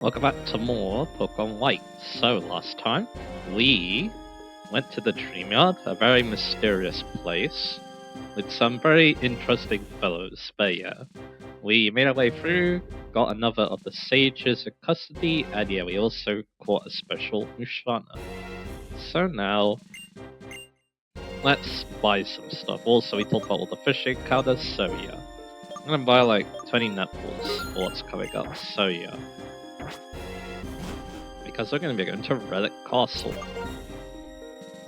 Welcome back to more Pokemon White. So last time we went to the Dream Yard, a very mysterious place with some very interesting fellows. But yeah, we made our way through, got another of the sages in custody, and yeah, we also caught a special Mushana. So now let's buy some stuff. Also, we talked about all the fishing counters. So yeah, I'm gonna buy like 20 netballs for what's coming up. So yeah. Because we're going to be going to Relic Castle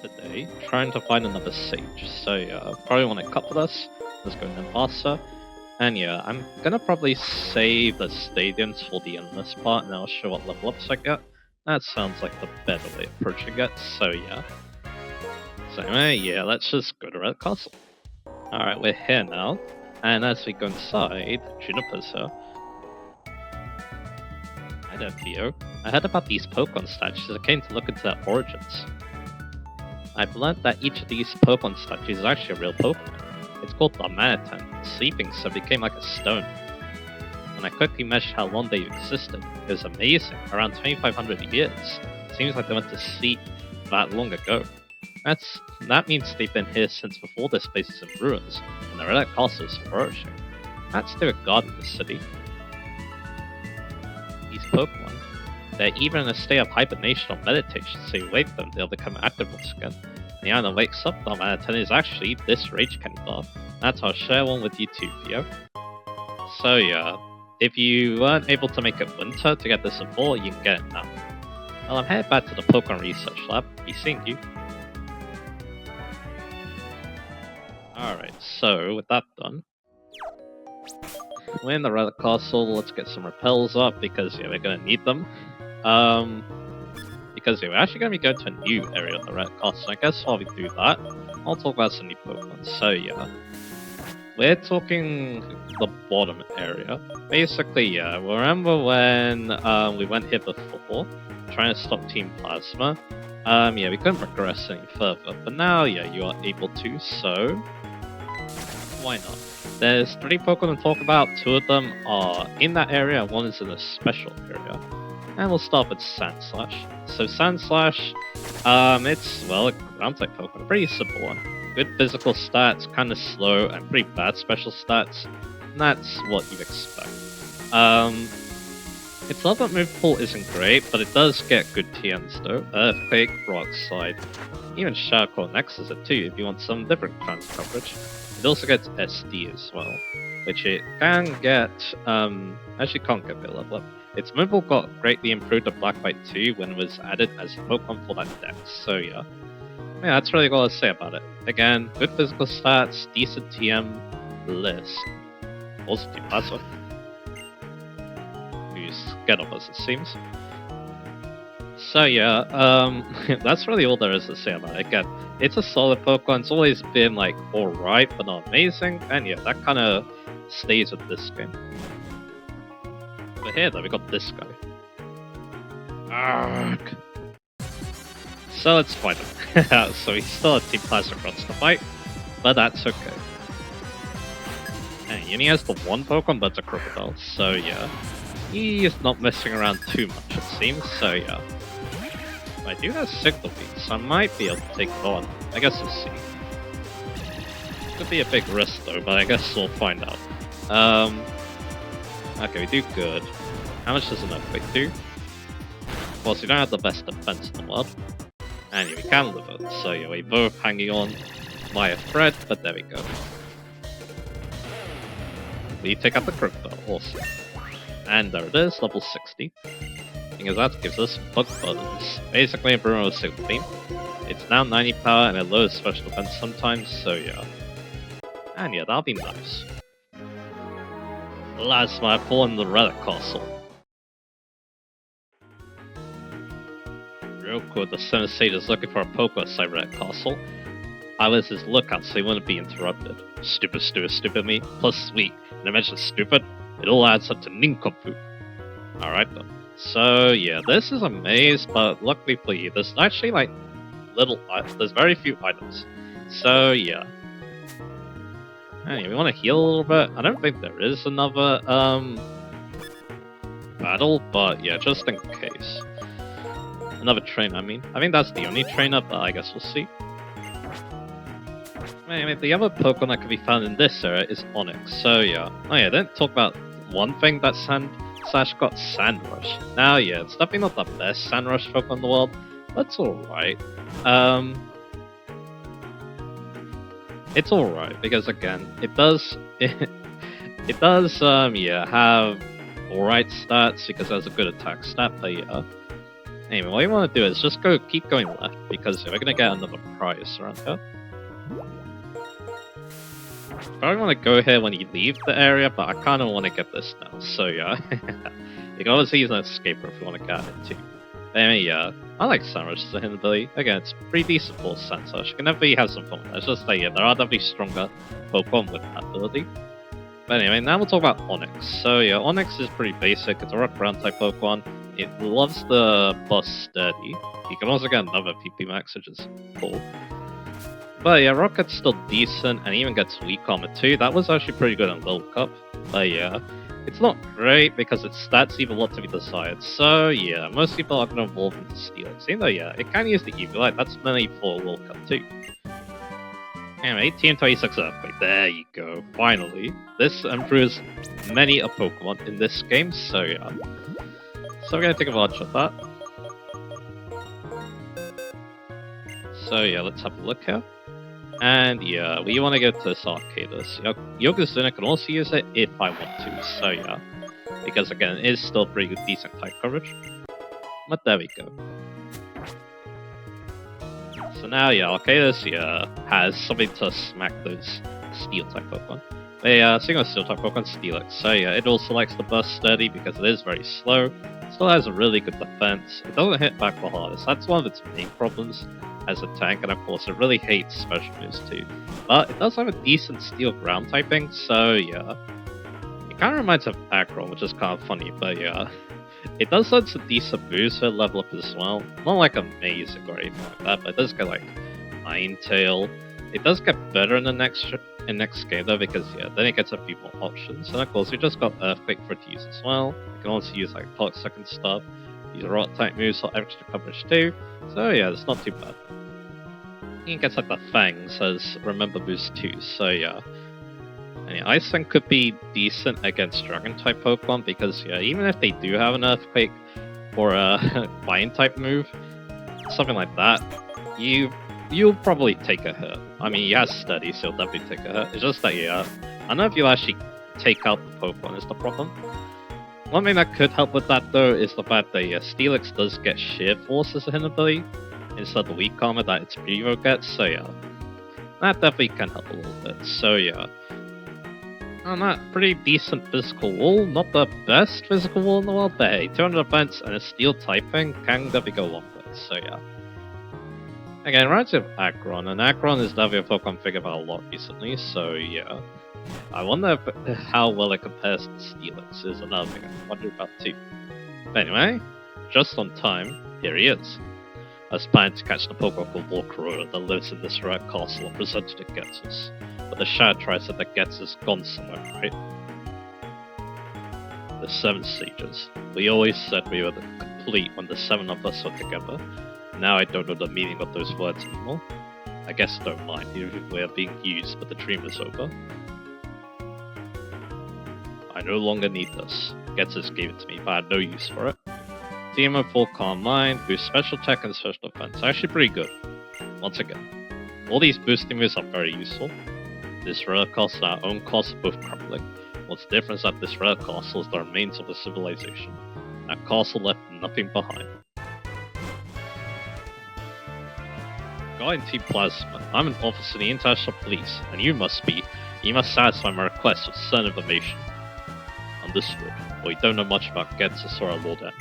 today, trying to find another sage. So yeah, probably want to cut with us. Let's go Navasa. And yeah, I'm going to probably save the stadiums for the endless part, and I'll show what level ups I get. That sounds like the better way of approaching it, so yeah. So anyway, yeah, let's just go to Relic Castle. Alright, we're here now, and as we go inside, Juniper's here. Hi there, Theo. I heard about these Pokemon statues and I came to look into their origins. I've learned that each of these Pokemon statues is actually a real Pokemon. It's called the Manatan, sleeping so it became like a stone. When I quickly measured how long they existed, it was amazing, around 2,500 years. It seems like they went to sleep that long ago. That means they've been here since before this place is in ruins, and the Relic Castle is flourishing. That's still a god in the city. These Pokemon, they're even in a state of hibernation or meditation, so you wake them, they'll become active once again. And the animal wakes up, the Manatan is actually this Rage Candy bar. That's how I'll share one with you too, Theo. So yeah, if you weren't able to make it winter to get this in fall, you can get it now. Well, I'm headed back to the Pokemon Research Lab. Be seeing you. Alright, so with that done, we're in the Relic Castle. Let's get some repels up because yeah, we're gonna need them. Because yeah, we're actually gonna be going to a new area of the Relic Castle. I guess while we do that, I'll talk about some new Pokemon. So yeah, we're talking the bottom area. Basically, yeah, remember when we went here before, trying to stop Team Plasma? Yeah, we couldn't progress any further, but now yeah, you are able to. So why not? There's 3 Pokemon to talk about, 2 of them are in that area, and 1 is in a special area. And we'll start with Sandslash. So Sandslash, it's, well, a ground-type Pokemon, pretty simple one. Good physical stats, kinda slow, and pretty bad special stats. And that's what you'd expect. Its level up move pool isn't great, but it does get good TNs though. Earthquake, Rock Slide, even Shadow Claw nexus it too if you want some different kinds of coverage. It also gets SD as well, which it can get, actually can't get the level up. Its move pool got greatly improved at Black White 2 when it was added as a Pokemon for that deck, so yeah. Yeah, that's really all I'll say about it. Again, good physical stats, decent TM, list. Also Team Plasma, who's scared of us it seems. So yeah, that's really all there is to say about it. Again, it's a solid Pokemon, it's always been like alright but not amazing, and yeah, that kinda stays with this game. But here though, we got this guy. Arrgh. So let's fight him. So he's still a Team Plasma Cross to fight, but that's okay. And he only has the 1 Pokemon, but it's a Crocodile, so yeah. He's not messing around too much it seems, so yeah. I do have Signal Beat, so I might be able to take it on. I guess we'll see. Could be a big risk though, but I guess we'll find out. Okay, we do good. How much does an Earthquake do? Of course, we don't have the best defense in the world. And yeah, we can live it, so yeah, we're both hanging on by a thread, but there we go. We take out the Crocodile, awesome. And there it is, level 60. Because that gives us Bug Buzzers. Basically a Bruno with Signal Beam. It's now 90 power and it lowers special defense sometimes, so yeah. And yeah, that'll be nice. Last my fall in the Relic Castle. Real cool, the Center Sage is looking for a Pokemon inside Relic Castle. I was his lookout so he wouldn't be interrupted. Stupid me. Plus sweet. And I mentioned stupid, it all adds up to nincompoop. Alright then. So yeah, this is a maze, but luckily for you, there's actually like there's very few items. So yeah. Anyway, we want to heal a little bit. I don't think there is another battle, but yeah, just in case. Another trainer, I mean. I think that's the only trainer, but I guess we'll see. Anyway, the other Pokemon that can be found in this area is Onyx, so yeah. Oh yeah, didn't talk about one thing that Sash got, Sandrush. Now yeah, it's definitely not the best Sandrush Pokemon in the world, but it's alright. It's alright, because again, it does yeah, have alright stats, because it has a good attack stat, but yeah. Anyway, what you want to do is just keep going left, because we're gonna get another prize around here. You probably want to go here when you leave the area, but I kind of want to get this now, so yeah. You can obviously use an escaper if you want to get it too. Anyway, yeah, I like Sandrush's hidden ability. Again, it's pretty decent for Sandrush. You can definitely have some fun with it. It's just that, yeah, there are definitely stronger Pokemon with that ability. But anyway, now we'll talk about Onyx. So yeah, Onyx is pretty basic. It's a rock ground type Pokemon. It loves the Buzz Sturdy. You can also get another PP Max, which is cool. But yeah, Rocket's still decent, and even gets weak armor too. That was actually pretty good on Gold Cup. But yeah, it's not great because its stats leave a lot to be desired. So yeah, most people are going to evolve into Steelix. Even though yeah, it can use the Eviolite. That's mainly for World Cup too. Anyway, Team 26 Earthquake. There you go. Finally, this improves many a Pokemon in this game. So yeah, so we're gonna take advantage of that. So yeah, let's have a look here. And yeah, we want to go to this Arcadus. Yokozuna can also use it if I want to, so yeah. Because again, it is still pretty good, decent type coverage. But there we go. So now yeah, Arcadus has something to smack those steel type Pokemon. A single steel type Pokemon, Steelix. So yeah, it also likes the Burst Sturdy because it is very slow. It still has a really good defense. It doesn't hit back the hardest. That's one of its main problems as a tank, and of course it really hates special moves too. But it does have a decent steel ground typing, so yeah. It kind of reminds of Aggron, which is kind of funny, but yeah. It does have some decent moves for level up as well. Not like amazing or anything like that, but it does get like Iron Tail. It does get better in the next game though, because yeah, then it gets a few more options. And of course we just got Earthquake for it to use as well. You can also use like Toxic and stuff. Use rock type moves for extra coverage too. So yeah, it's not too bad. It gets like the Fangs as Remember boost too, so yeah. And yeah, Ice Fang could be decent against Dragon type Pokemon because yeah, even if they do have an Earthquake or a Flying type move, something like that, you'll probably take a hit. I mean, he has Steady, so he'll definitely take a hit. It's just that yeah, I don't know if you'll actually take out the Pokemon is the problem. One thing that could help with that though is the fact that yeah, Steelix does get Sheer Force as a hidden ability instead of the weak armor that its Prevo gets, so yeah. That definitely can help a little bit, so yeah. And that pretty decent physical wall, not the best physical wall in the world, but hey, 200 defense and a steel typing can definitely go along with it, so yeah. Again, reminds me of Aggron, and Aggron is definitely a Pokemon I figured out a lot recently, so yeah. I wonder how well it compares to Steelix is another thing I wonder about too. But anyway, just on time, here he is. I was planning to catch the Pokemon called Volcarona that lives in this Relic Castle and present it to Getsus. But the Shadow said that Getsus gone somewhere, right? The 7 Sages. We always said we were complete when the 7 of us were together. Now I don't know the meaning of those words anymore. I guess I don't mind, even if we are being used, but the dream is over. I no longer need this. Getsus gave it to me, but I had no use for it. Team of full Calm Mind, boost special attack and special defense. Actually pretty good. Once again, all these boosting moves are very useful. This Relic Castle and our own castle both crumbling. What's different is that this Relic Castle is the remains of a civilization. That castle left nothing behind. Guardian Team Plasma, I'm an officer of the International Police, and you must satisfy my request with certain information. Understood. But we don't know much about Getsus or our Lord M.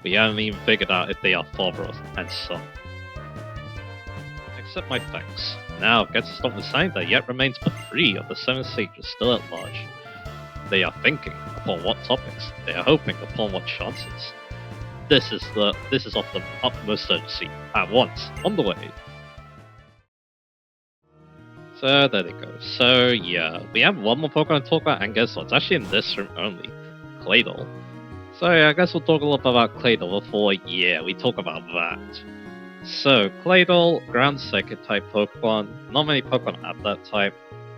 We haven't even figured out if they are father and son. Accept my thanks. Now, Getsus not decided that yet remains but 3 of the 7 sages still at large. They are thinking upon what topics. They are hoping upon what chances. This is of the utmost urgency. At once, on the way. So there they go. So yeah, we have one more Pokemon to talk about, and guess what? It's actually in this room only. Claydol. So yeah, I guess we'll talk a little bit about Claydol before, we talk about that. So, Claydol, ground psychic type Pokemon. Not many Pokemon have that type.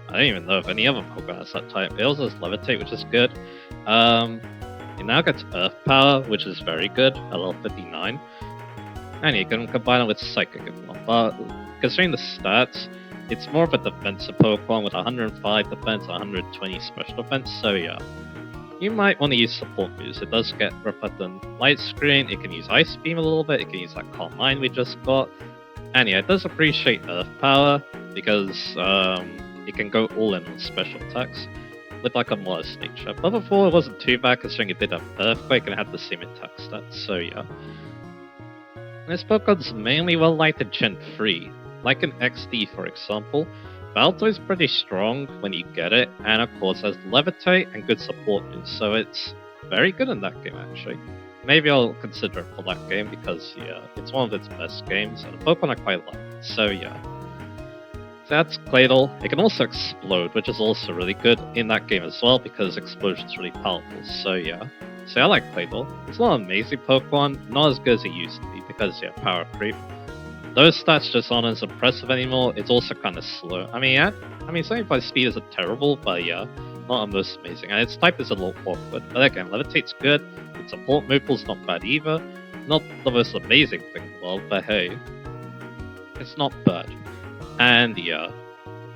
I don't even know if any other Pokemon has that type. It also has Levitate, which is good. It now gets Earth Power, which is very good, at level 59. And you can combine it with Psychic if you want. But considering the stats, it's more of a defensive Pokemon with 105 defense, 120 special defense, so yeah. You might want to use support moves. It does get Reflected Light Screen, it can use Ice Beam a little bit, it can use that Calm Mind we just got. And yeah, it does appreciate Earth Power, because it can go all in on special attacks with like a modest nature. But before it wasn't too bad considering it did have Earthquake and it had the same attack stats, so yeah. This Pokemon's mainly well liked in Gen 3. Like in XD for example, Balto is pretty strong when you get it, and of course has Levitate and good support moves, so it's very good in that game actually. Maybe I'll consider it for that game because yeah, it's one of its best games, and a Pokemon I quite like, so yeah. So that's Claydol. It can also explode, which is also really good in that game as well because explosion's really powerful, so yeah. So I like Claydol. It's not an amazing Pokemon, not as good as it used to be because yeah, power creep. Those stats just aren't as impressive anymore, it's also kind of slow. I mean 75 speed isn't terrible, but yeah, not the most amazing. And its type is a little awkward, but again, Levitate's good, its support move pool's not bad either. Not the most amazing thing in the world, but hey, it's not bad. And yeah,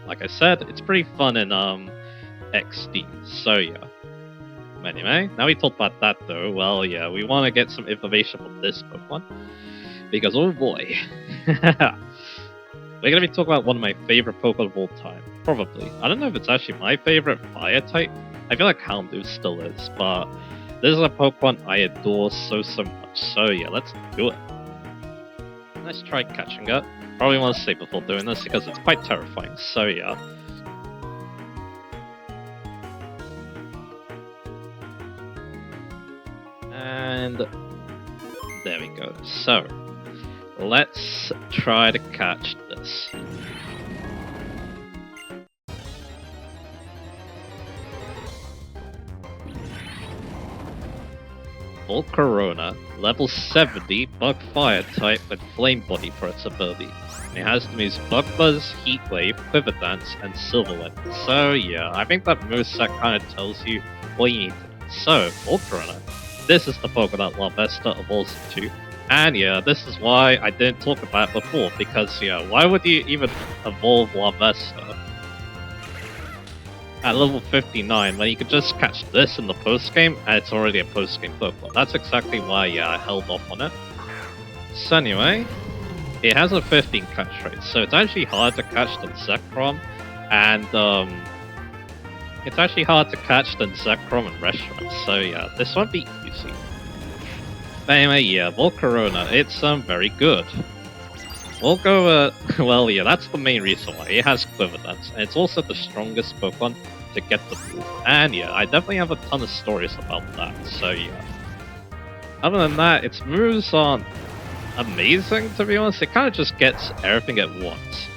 like I said, it's pretty fun in XD, so yeah. Anyway, now we talked about that though, well yeah, we want to get some information from this Pokemon. Because oh boy, we're going to be talking about one of my favorite Pokemon of all time. Probably. I don't know if it's actually my favorite fire type. I feel like Houndoom still is, but this is a Pokemon I adore so much. So yeah, let's do it. Let's try catching it. Probably want to save before doing this because it's quite terrifying. So yeah. And there we go. So let's try to catch this. Volcarona, level 70, Bug Fire type with Flame Body for its ability. And it has the moves Bug Buzz, Heat Wave, Quiver Dance, and Silhouette. So yeah, I think that moveset kind of tells you what you need to know. So, Volcarona, this is the Pokemon that Larvesta evolves into. And yeah, this is why I didn't talk about it before, because yeah, why would you even evolve Larvesta at level 59 when you could just catch this in the post-game and it's already a post-game Pokemon? That's exactly why yeah, I held off on it. So anyway, it has a 15 catch rate, so it's actually hard to catch than Zekrom, and it's actually hard to catch than Zekrom and Reshiram, so yeah, this won't be easy. Anyway, yeah, Volcarona, it's very good. We'll go, well, yeah, that's the main reason why. It has Quiver Dance, and it's also the strongest Pokemon to get the move. And yeah, I definitely have a ton of stories about that, so yeah. Other than that, its moves aren't amazing, to be honest. It kind of just gets everything at once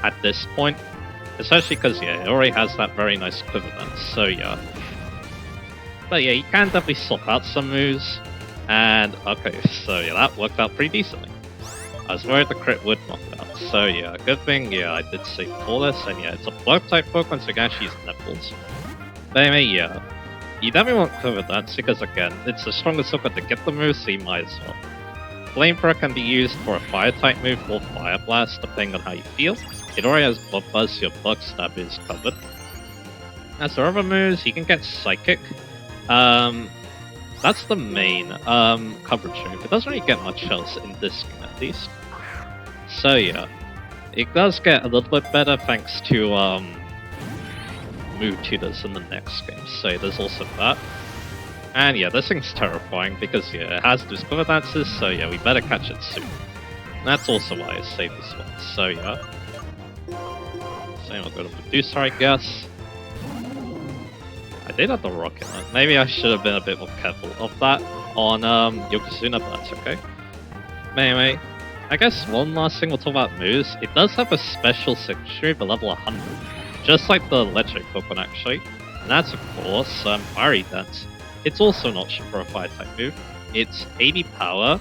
at this point. Especially because, yeah, it already has that very nice Quiver Dance, so yeah. But yeah, you can definitely swap out some moves. And okay, so yeah, that worked out pretty decently. I was worried the crit would knock it out, so yeah, good thing, yeah, I did save for this, and yeah, it's a bug type Pokemon, so you can actually use Nipples. But anyway, yeah, you definitely want Quiver Dance, because again, it's the strongest Pokemon to get the move, so you might as well. Flamethrower can be used for a fire type move or Fire Blast, depending on how you feel. It already has Bug Buzz, so your Bug Stab is covered. As for other moves, you can get Psychic. That's the main coverage move. It doesn't really get much else in this game, at least. So yeah, it does get a little bit better thanks to move tutors in the next game. So there's also that. And yeah, this thing's terrifying because yeah, it has those Quiver Dances, so yeah, we better catch it soon. And that's also why I saved this one. So yeah. Same, I'll go to Medusa, I guess. I did have the Rocket Lance. Maybe I should have been a bit more careful of that on Yokozuna, but that's okay. But anyway, I guess one last thing we'll talk about moves. It does have a special signature move at level 100, just like the Electric Pokemon actually. And that's of course Fiery Dance. it's also not for a fire type move. It's 80 power,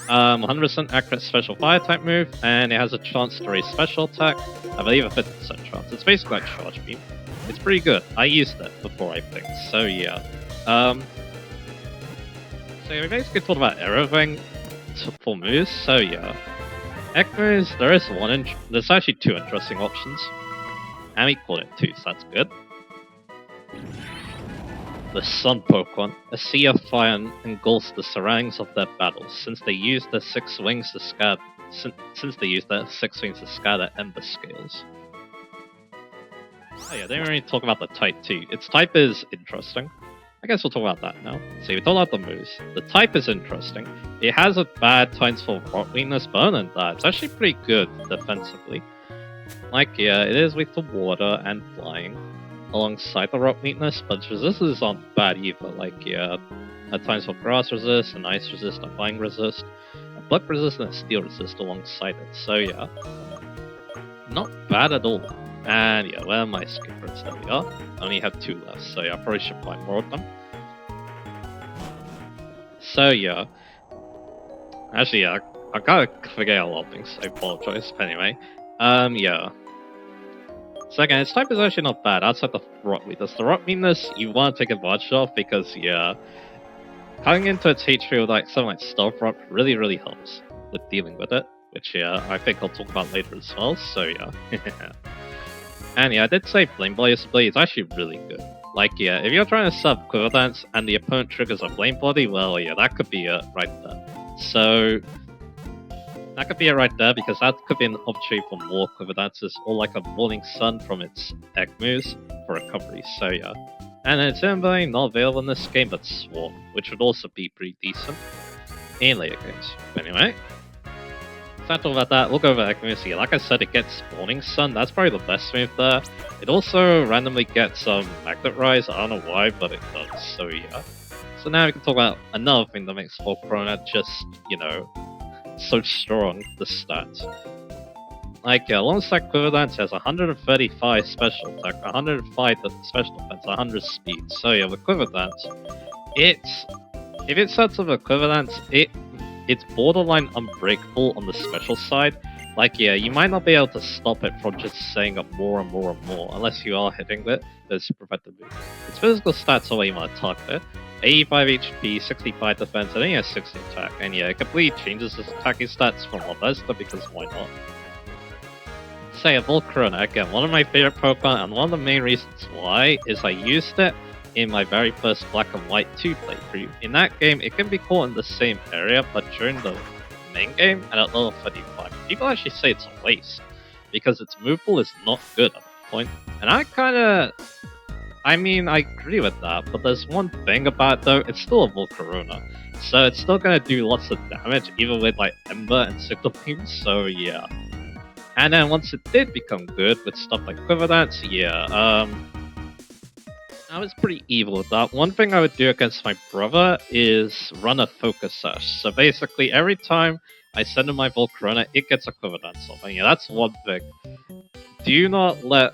100% accurate special fire type move, and it has a chance to raise special attack. I believe a 50% chance. It's basically like Charge Beam. It's pretty good. I used it before, I think. So yeah. So we basically talked about everything for moves. So yeah. Egg moves, there's actually two interesting options. And we called it two, so that's good. The Sun Pokemon. A sea of fire engulfs the surroundings of their battles, since they use their 6 wings to scatter ember scales. Oh yeah, they didn't really talk about the type too. Its type is interesting. I guess we'll talk about that now. See, we talked about the moves. The type is interesting. It has a bad times for rock weakness, but other than that, it's actually pretty good defensively. Like, yeah, it is weak to water and flying, alongside the rock weakness, but resistances aren't bad either. Like, yeah, at times for grass resist, and ice resist, and flying resist, and blood resist, and steel resist alongside it. So yeah, not bad at all. And yeah, where are my escapers? There we are. I only have 2 left, so yeah, I probably should buy more of them. So yeah, actually yeah, I gotta forget a lot of things, I apologize. But anyway, yeah. So again, its type is actually not bad outside the rock weakness. The rock weakness you want to take advantage of because yeah, cutting into its HP with like something like Stealth Rock really helps with dealing with it. Which yeah, I think I'll talk about later as well. So yeah. And yeah, I did say Flame Body Blade is actually really good. Like yeah, if you're trying to sub Quiver Dance and the opponent triggers a Flame Body, well yeah, that could be it right there. So that could be it right there, because that could be an opportunity for more Quiver Dances, or like a Morning Sun from its egg moves for recovery. So yeah. And it's not available in this game, but Swarm, which would also be pretty decent in later games. But anyway, let's talk about that. We'll go over egg moves here. Like I said, it gets Morning Sun. That's probably the best move there. It also randomly gets Magnet Rise. I don't know why, but it does. So yeah. So now we can talk about another thing that makes Volcarona just, you know, so strong, the stats. Like, alongside Quiver Dance, it has 135 special attack, 105 special defense, 100 speed. So yeah, with Quiver Dance, if it sets up a Quiver Dance, it's borderline unbreakable on the special side. Like, yeah, you might not be able to stop it from just saying up more and more and more, unless you are hitting it, to prevent the move. Its physical stats are where you want to target it. 85 HP, 65 defense, and then it has 60 attack. And yeah, it completely changes its attacking stats from Alvesta, because why not? Say, Volcarona, again, one of my favorite Pokemon, and one of the main reasons why is I used it in my very first Black and White 2 playthrough. In that game, it can be caught in the same area, but during the main game, and at level 35, people actually say it's a waste, because its move pool is not good at that point. And I mean, I agree with that, but there's one thing about it though, it's still a Volcarona. So it's still gonna do lots of damage, even with like Ember and Signal Beam, so yeah. And then once it did become good with stuff like Quiver Dance, yeah, I was pretty evil with that. One thing I would do against my brother is run a Focus Sash. So basically, every time I send him my Volcarona, it gets a Quiver Dance off. And yeah, that's one thing. Do not let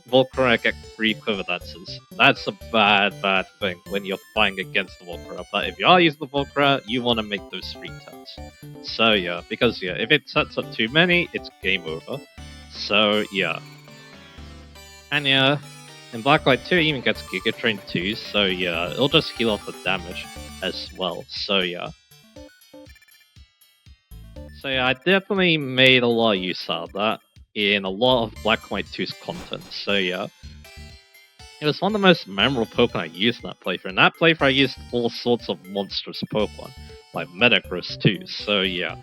Volcarona get free Quiver Dances. That's a bad thing when you're fighting against the Volcarona. But if you are using the Volcarona, you want to make those free turns. So yeah, because yeah, if it sets up too many, it's game over. So yeah. And yeah, in Black White 2, it even gets Giga Train too, so yeah, it'll just heal off the damage as well. So yeah. So yeah, I definitely made a lot of use out of that in a lot of Black and White 2's content, so yeah. It was one of the most memorable Pokemon I used in that playthrough. In that playthrough I used all sorts of monstrous Pokemon, like Metagross too, so yeah.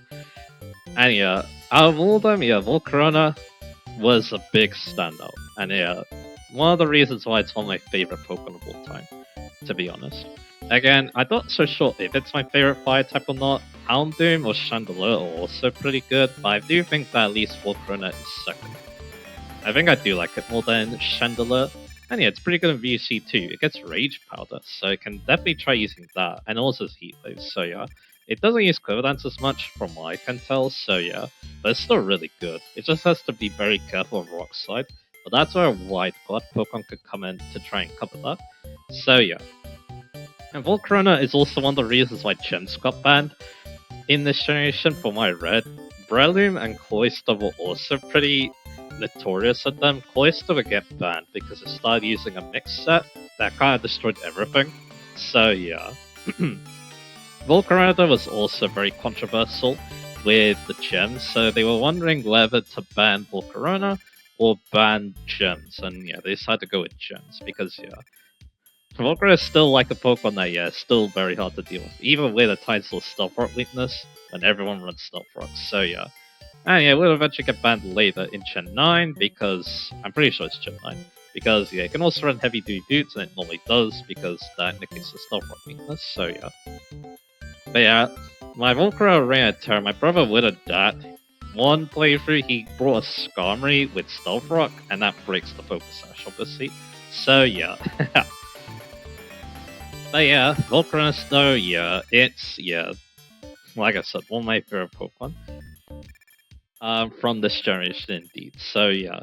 And yeah, out of all of them, yeah, Volcarona was a big standout. And yeah, one of the reasons why it's one of my favorite Pokemon of all time, to be honest. Again, I'm not so sure if it's my favorite fire type or not. Houndoom or Chandelier are also pretty good, but I do think that at least Volcarona is second. I think I do like it more than Chandelier. And yeah, it's pretty good in VC too. It gets Rage Powder, so you can definitely try using that. And also Heat Wave, so yeah. It doesn't use Quiver Dance as much from what I can tell, so yeah. But it's still really good. It just has to be very careful on Rock Slide. But that's where a Wide Guard Pokemon could come in to try and cover that. So yeah. And Volcarona is also one of the reasons why gems got banned in this generation. From what I read, Breloom and Cloyster were also pretty notorious at them. Cloyster would get banned because it started using a mix set that kind of destroyed everything. So yeah. Volcarona was also very controversial with the gems, so they were wondering whether to ban Volcarona or ban gems, and yeah, they decided to go with gems because yeah, Volcarona is still like a Pokemon that yeah, is still very hard to deal with, even with a tiny little Stealth Rock weakness when everyone runs Stealth Rock. So yeah, and yeah, we'll eventually get banned later in Gen 9 because I'm pretty sure it's Gen 9. Because yeah, it can also run heavy duty boots, and it normally does because that negates the Stealth Rock weakness. So yeah. But yeah, my Volcarona ran a turn. My brother would have died. One playthrough, he brought a Skarmory with Stealth Rock, and that breaks the Focus Sash, obviously. So yeah. But yeah, Volcarona Snow, yeah, it's, yeah, like I said, one of my favorite Pokemon. From this generation, indeed. So yeah.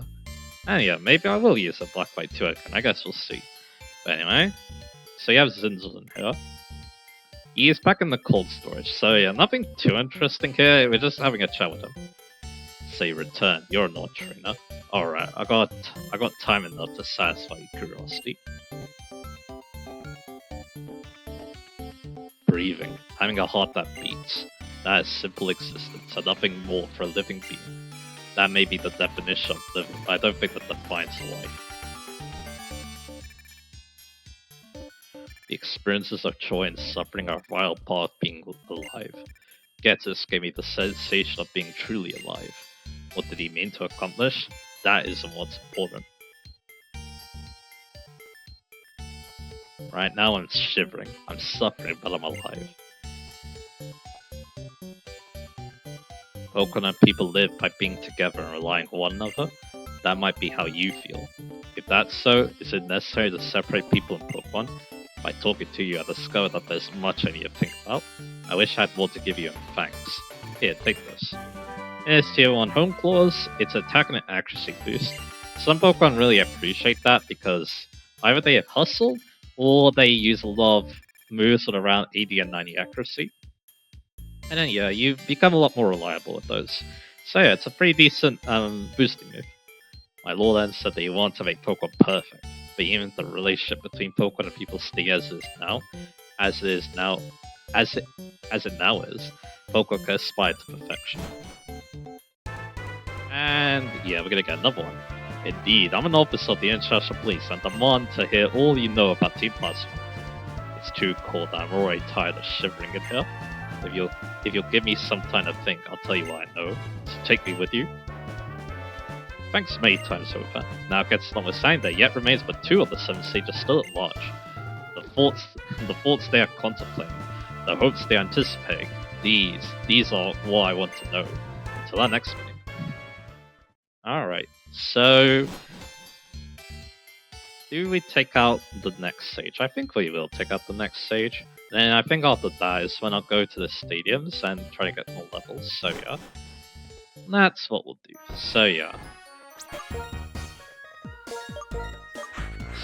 And yeah, maybe I will use a Black White 2 again. I guess we'll see. But anyway, so you have Zinzal in here. He is back in the cold storage, so yeah, nothing too interesting here. We're just having a chat with him. Say, return. You're not a trainer. Alright, I got time enough to satisfy your curiosity. Breathing. Having a heart that beats. That is simple existence, and nothing more for a living being. That may be the definition of living, but I don't think that defines life. The experiences of joy and suffering are a vital part of being alive. Gettys gave me the sensation of being truly alive. What did he mean to accomplish? That isn't what's important. Right now I'm shivering. I'm suffering, but I'm alive. Pokemon people live by being together and relying on one another. That might be how you feel. If that's so, is it necessary to separate people in Pokemon? By talking to you, I discovered that there's much I need to think about. I wish I had more to give you, and thanks. Here, take this. In its Tier 1 Home Clause, it's attack and accuracy boost. Some Pokemon really appreciate that because either they have Hustle, or they use a lot of moves with around 80 and 90 accuracy. And then yeah, you become a lot more reliable with those. So yeah, it's a pretty decent boosting move. My lord then said that he wanted to make Pokemon perfect, but even the relationship between Pokemon and people stay as it now, as it now is, Pokemon can aspire to perfection. And yeah, we're gonna get another one. Indeed, I'm an officer of the International Police and demand to hear all you know about Team Plasma. It's too cold, I'm already tired of shivering in here. If you'll give me some time to think, I'll tell you what I know. So take me with you. Thanks many times over. Now gets notwithstanding there yet remains but 2 of the 7 sages still at large. The thoughts they are contemplating, the hopes they are anticipating, these are what I want to know. Until our next meeting. Alright, so do we take out the next sage? I think we will take out the next sage. And I think after that is when I'll go to the stadiums and try to get more levels, so yeah. That's what we'll do. So yeah.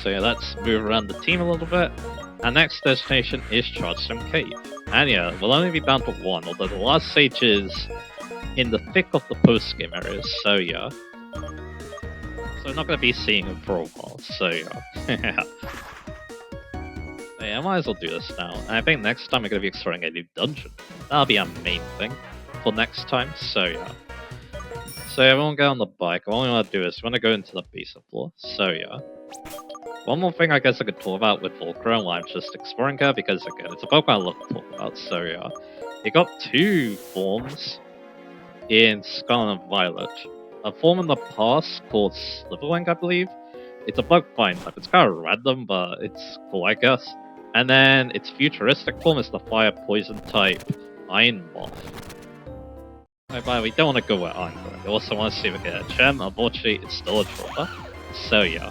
So yeah, let's move around the team a little bit. Our next destination is Chargestone Cave. And yeah, we'll only be bound to 1, although the last sage is in the thick of the post-game areas, so yeah. So I'm not going to be seeing him for a while, so yeah. Yeah, I might as well do this now. And I think next time we're going to be exploring a new dungeon. That'll be our main thing for next time, so yeah. So everyone get on the bike. What we want to do is we want to go into the basement floor, so yeah. One more thing I guess I could talk about with Volcarona while I'm just exploring her, because again, it's a Pokemon I love to talk about, so yeah. It got 2 forms in Scarlet and Violet. A form in the past called Slitherwing, I believe. It's a bug flying type. It's kind of random, but it's cool, I guess. And then its futuristic form is the fire poison type Iron Moth. But we don't want to go where I'm going. We also want to see if we get a gem. Unfortunately, it's still a dropper. So yeah.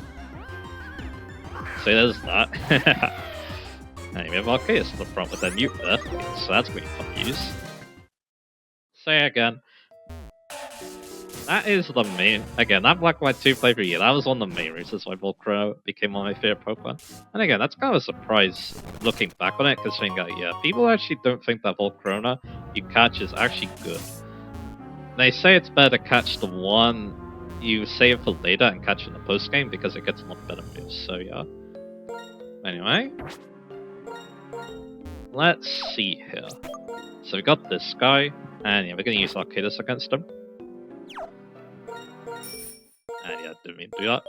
So there's that. And we have Arceus to the front with a mute there. So that's pretty fun to use. So yeah, again. That is the main. Again, that Black White 2 playthrough, yeah, that was one of the main reasons why Volcro became one of my favorite Pokemon. And again, that's kind of a surprise looking back on it, considering that, yeah, people actually don't think that Volcrona you catch is actually good. They say it's better to catch the one you save for later and catch in the post game because it gets a lot better moves, so yeah. Anyway, let's see here. So we got this guy, and yeah, we're gonna use Arcadis against him. And yeah, didn't mean to do that.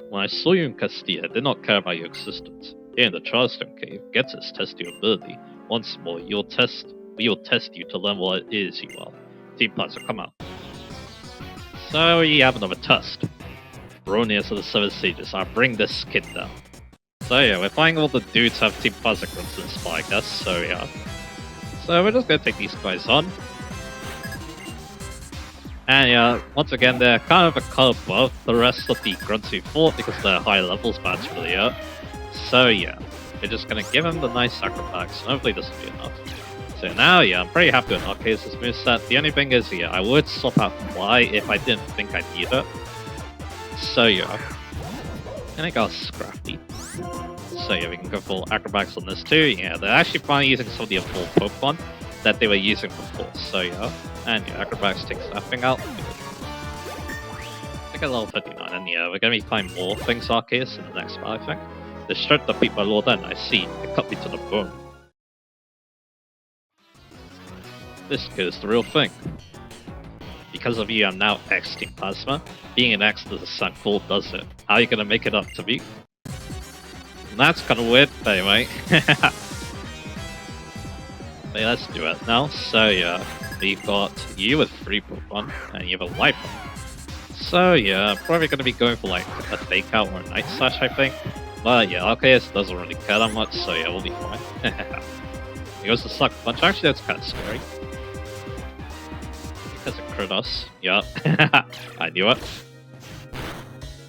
When I saw you in Castilla, I did not care about your existence. Here in the Charleston Cave, Getzes test your ability. Once more, we will test you to learn what it is you are. Team Plaza, come out. So we have another test. Bronius of the Seven Sages, I'll bring this kid down. So yeah, we're finding all the dudes have Team Plaza grunts in Spy, I guess, so yeah. So we're just gonna take these guys on. And yeah, once again, they're kind of a cut above the rest of the grunts we fought because they're higher levels, but that's really it. So yeah, we're just gonna give him the nice acrobatics, and hopefully this will be enough. So now, yeah, I'm pretty happy with Arcadis' moveset. The only thing is, yeah, I would swap out Fly if I didn't think I'd need it. So yeah. And I got Scrappy. So yeah, we can go full acrobatics on this too. Yeah, they're actually finally using some of the evolved Pokemon that they were using before. So yeah. And yeah, acrobatics takes that thing out. Take a level 59, and yeah, we're gonna be finding more things Arceus in the next part, I think. The strength that beat my Lord N, I see. It cut me to the bone. This kid is the real thing. Because of you, I'm now X Team Plasma. Being an X doesn't sound cool, does it? How are you gonna make it up to me? And that's kinda weird, but anyway. Okay, let's do it now. So yeah, we've got you with 3 Pokemon, and you have a Wiper. So yeah, probably gonna be going for like a Fake Out or a Night Slash, I think. But yeah, Arceus doesn't really care that much, so yeah, we'll be fine. He goes to Suck Punch. Actually, that's kinda scary. Because it crit us. Yeah, I knew it.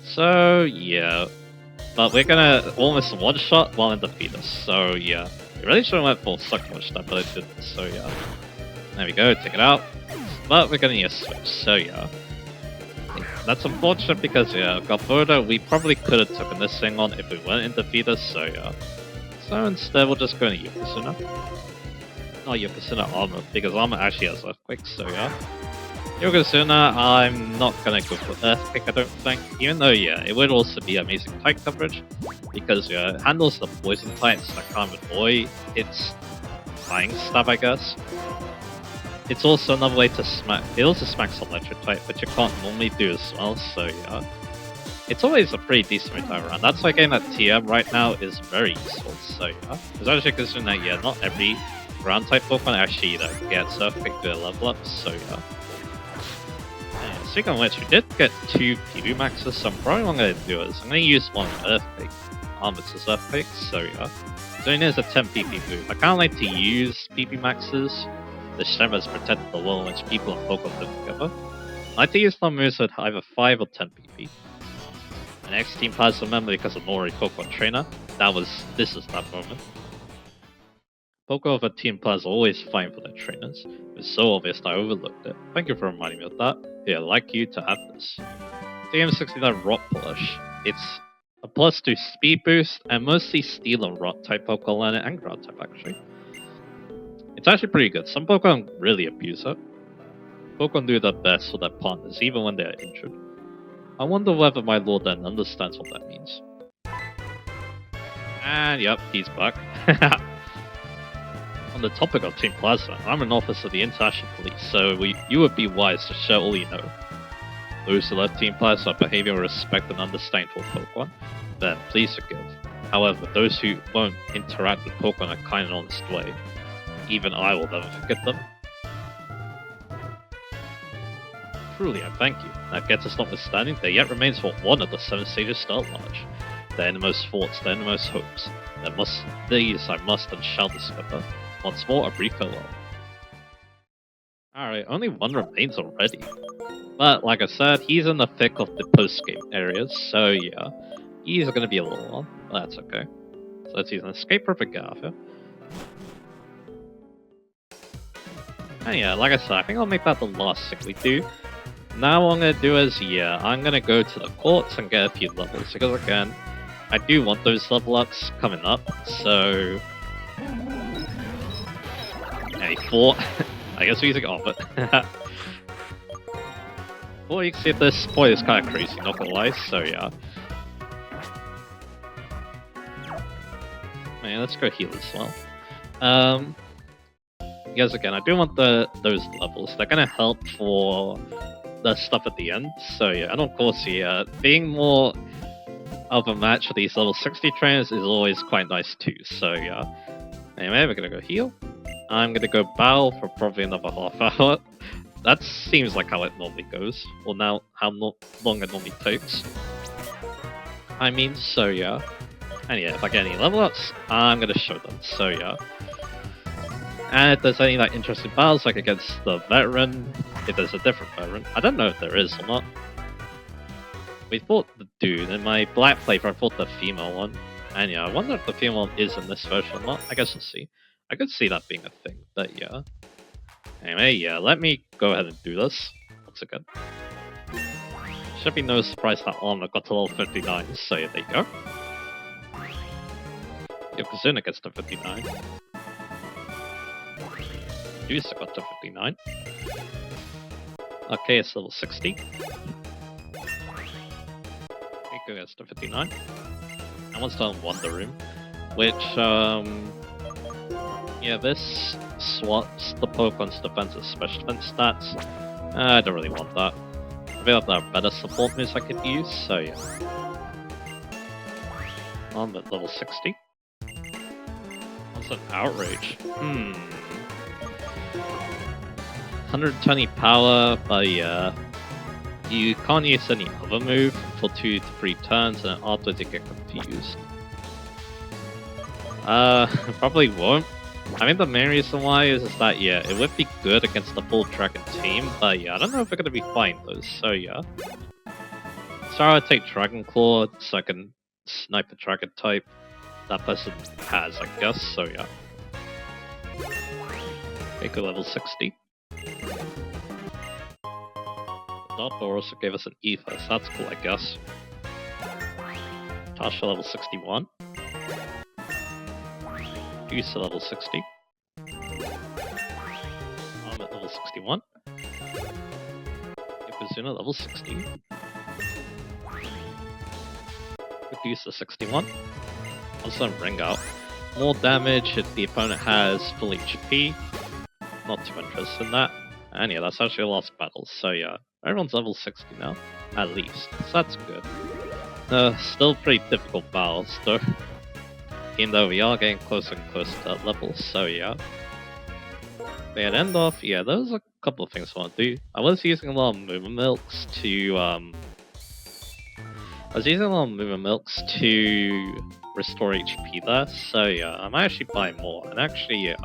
So yeah, but we're gonna almost one-shot while in the fetus. So yeah, we really should have went for Suck Punch that, but I didn't. So yeah, there we go. Take it out. But we're gonna need a switch. So yeah, that's unfortunate because yeah, Galboda, we probably could have taken this thing on if we weren't in the fetus. So yeah, so instead we'll just go into Yokozuna. Not Yokozuna Armor because Armor actually has Earthquake. So yeah. Yokozuna, I'm not gonna go for Earthquake, I don't think. Even though, yeah, it would also be amazing type coverage because yeah, it handles the poison types that kind of annoy its flying stab, I guess. It's also another way to smack. It also smacks electric type, which you can't normally do as well. So yeah, it's always a pretty decent way to around. That's why getting that TM right now is very useful. So yeah, especially considering that yeah, not every ground type Pokemon actually gets Earthquake to a level up. So yeah. Speaking of which, we did get 2 PB maxes, so probably what I'm going to do is I'm going to use one Earthquake, Armitage Earthquake, so yeah. So it is a 10 PP move. I kind of like to use PP maxes. The Shemmas protect the world which people and Pokemon live together. I like to use some moves with either 5 or 10 PP. An X-Team Plasma member because of Mori Pokemon Trainer. This is that moment. Pokemon of a Team Plaza always fighting for their trainers. It was so obvious that I overlooked it. Thank you for reminding me of that. Here, I'd like you to have this. DM69 Rock Polish. It's a +2 speed boost, and mostly Steel and Rock type Pokemon learn it, and Ground type actually. It's actually pretty good. Some Pokemon really abuse it. Pokemon do their best for their partners, even when they are injured. I wonder whether my Lord N understands what that means. And yep, he's back. On the topic of Team Plaza, I'm an officer of the International Police, so you would be wise to share all you know. Those who left Team Plaza are behaving with respect and understanding toward Pokemon, then please forgive. However, those who won't interact with Pokemon in a kind and honest way, even I will never forget them. Truly, I thank you. That gets us notwithstanding, there yet remains but one of the 7 stages still at large. Their innermost thoughts, their innermost hopes. These I must and shall discover. Once more, a brief farewell. Alright, only one remains already. But, like I said, he's in the thick of the post-game areas, so yeah. He's gonna be a little long, but that's okay. So let's use an escape perfect get off here. And yeah, like I said, I think I'll make that the last thing we do. Now what I'm gonna do is, yeah, I'm gonna go to the courts and get a few levels, because again, I do want those level ups coming up, so... Hey, 4. I guess we're using Orbit. Well, you can see at this point it's kind of crazy, not gonna lie, so yeah. Man, let's go heal as well. Because again, I do want those levels. They're gonna help for the stuff at the end. So yeah, and of course, yeah, being more of a match for these level 60 trainers is always quite nice too. So yeah. Anyway, we're gonna go heal. I'm gonna go battle for probably another half hour. That seems like how it normally goes. Or now how long it normally takes. I mean, so yeah. And yeah, if I get any level ups, I'm gonna show them. So yeah. And if there's any like interesting battles, like against the veteran, if there's a different veteran, I don't know if there is or not. We fought the dude in my black playthrough. I fought the female one, and yeah, I wonder if the female one is in this version or not. I guess we'll see. I could see that being a thing, but yeah. Anyway, yeah, let me go ahead and do this once again. Should be no surprise that armor got to level 59. So yeah, there you go. Yokozuna gets to 59. Yusa got to 59. Okay, it's level 60. Riku gets to 59. And one's done Wonder Room, which, yeah, this swaps the Pokemon's defense and special defense stats. I don't really want that. I feel like there are better support moves I could use, so yeah. I'm at level 60. What's an Outrage? 120 power, but yeah, you can't use any other move for 2 to 3 turns, and afterwards you get confused. Probably won't. I mean, the main reason why is that, yeah, it would be good against the full Dragon team, but yeah, I don't know if we're gonna be fighting those, so yeah. So I'll take Dragon Claw, so I can snipe a Dragon type that person has, I guess, so yeah. Make a level 60. Doctor also gave us an Ether, so that's cool, I guess. Tasha level 61. Yusa level 60. I'm at level 61. Yokozuna level 60. Yusa 61. Also ring out. More damage if the opponent has full HP. Not too interested in that. And yeah, that's actually a last battle, so yeah. Everyone's level 60 now, at least, so that's good. Still pretty difficult battles though. Even though we are getting closer and closer to that level, so yeah. But at end off, yeah, there's a couple of things I want to do. I was using a lot of Movement Milks to, restore HP there, so yeah, I'm actually buying more, and actually, yeah.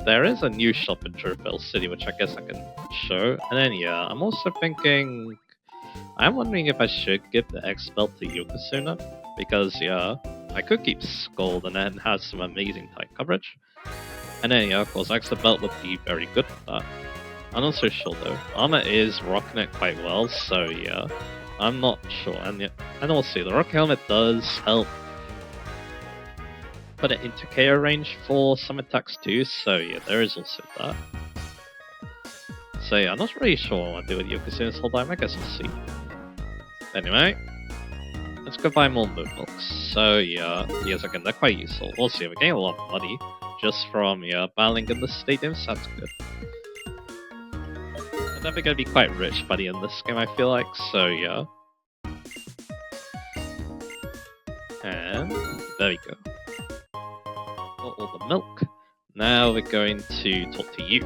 There is a new shop in Jurville City, which I guess I can show. And then, yeah, I'm also thinking... I'm wondering if I should give the X belt to Yokozuna. Because, yeah, I could keep Scold and then have some amazing type coverage. And then, yeah, of course, X belt would be very good for that. I'm not so sure, though. Armor is rocking it quite well, so yeah. I'm not sure. And, yeah, and also, the Rock Helmet does help put it into KO range for some attacks too, so yeah, there is also that. So yeah, I'm not really sure what I want to do with Yokozuna this whole time, I guess we'll see. Anyway, let's go buy more move books. So yeah, yes again, they're quite useful. Also, yeah, we're getting a lot of money just from, yeah, battling in the stadium, so that's good. I'm definitely gonna be quite rich by the end of this game, I feel like, so yeah. And there we go. All the milk. Now we're going to talk to you.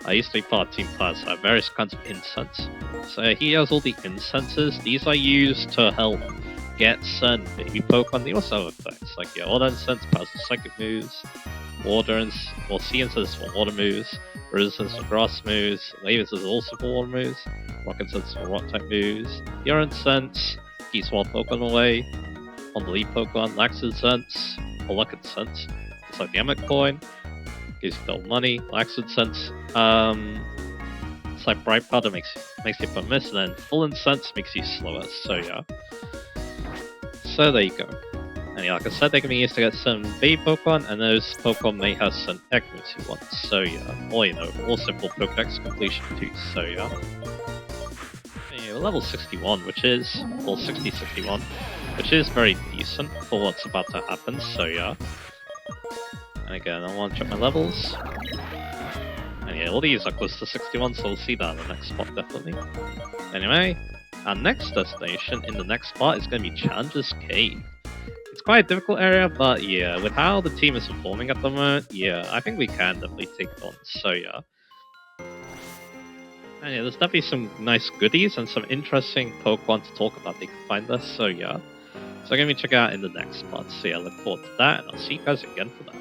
I used to be part of Team Plaza, so I have various kinds of incense. So he has all the incenses. These are used to help get certain baby Pokemon. They also have effects, like yeah, water incense powers the psychic moves, sea incense for water moves, resistance for grass moves, wave incense also for water moves, rock incense for rock type moves, your incense keeps wild Pokemon away, on the lead Pokemon, lax incense, or luck incense. It's like the Emmett coin, gives you gold money, lax incense, It's like Bright Powder makes you put miss, and then Full Incense makes you slower, so yeah. So there you go. And yeah, like I said, they can be used to get some baby Pokemon, and those Pokemon may have some egg moves you want, so yeah. Or, you know, also full Pokedex completion too, so yeah. And yeah, we're level 61, which is, well, 60-61, which is very decent for what's about to happen, so yeah. And again, I want to check my levels. And yeah, all these are close to 61, so we'll see that in the next spot, definitely. Anyway, our next destination in the next spot is going to be Challenger's Cave. It's quite a difficult area, but yeah, with how the team is performing at the moment, yeah, I think we can definitely take it on, so yeah. And yeah, there's definitely some nice goodies and some interesting Pokemon to talk about they can find there, so yeah. So I'm going to be checking out in the next spot, so yeah, look forward to that, and I'll see you guys again for that.